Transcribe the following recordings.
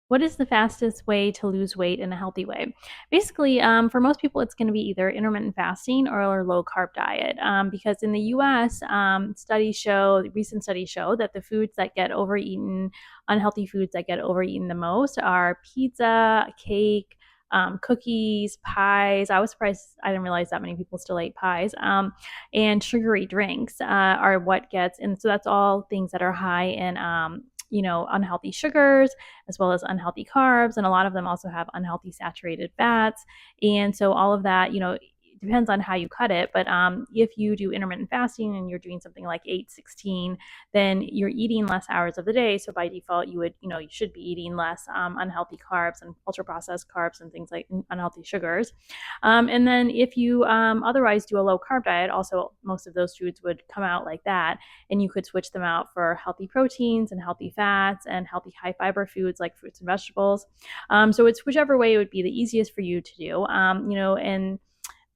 What is the fastest way to lose weight in a healthy way? Basically, for most people, it's going to be either intermittent fasting or a low carb diet. Because in the U.S., recent studies show that the foods that get overeaten, unhealthy foods that get overeaten the most are pizza, cake, cookies, pies. I was surprised. I didn't realize that many people still ate pies. And sugary drinks are what gets, and so that's all things that are high in unhealthy sugars as well as unhealthy carbs. And a lot of them also have unhealthy saturated fats. And so all of that, depends on how you cut it. But if you do intermittent fasting and you're doing something like 8-16, then you're eating less hours of the day. So by default, you should be eating less unhealthy carbs and ultra processed carbs and things like unhealthy sugars. And then if you otherwise do a low carb diet, also most of those foods would come out like that, and you could switch them out for healthy proteins and healthy fats and healthy high fiber foods like fruits and vegetables. So it's whichever way would be the easiest for you to do. And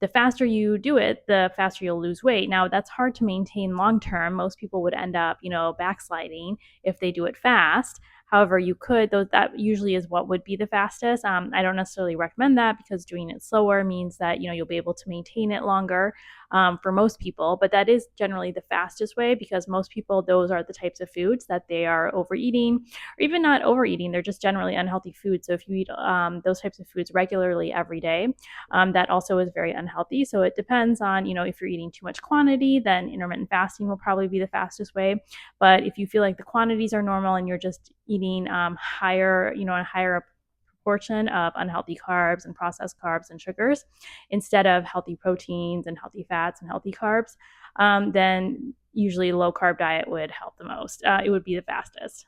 the faster you do it, the faster you'll lose weight. Now, that's hard to maintain long term. Most people would end up, backsliding if they do it fast. However, you could, though, that usually is what would be the fastest. I don't necessarily recommend that because doing it slower means that, you'll be able to maintain it longer for most people. But that is generally the fastest way because most people, those are the types of foods that they are overeating, or even not overeating. They're just generally unhealthy foods. So if you eat those types of foods regularly every day, that also is very unhealthy. So it depends on, if you're eating too much quantity, then intermittent fasting will probably be the fastest way. But if you feel like the quantities are normal and you're just eating a higher proportion of unhealthy carbs and processed carbs and sugars instead of healthy proteins and healthy fats and healthy carbs, then usually low carb diet would help the most. It would be the fastest.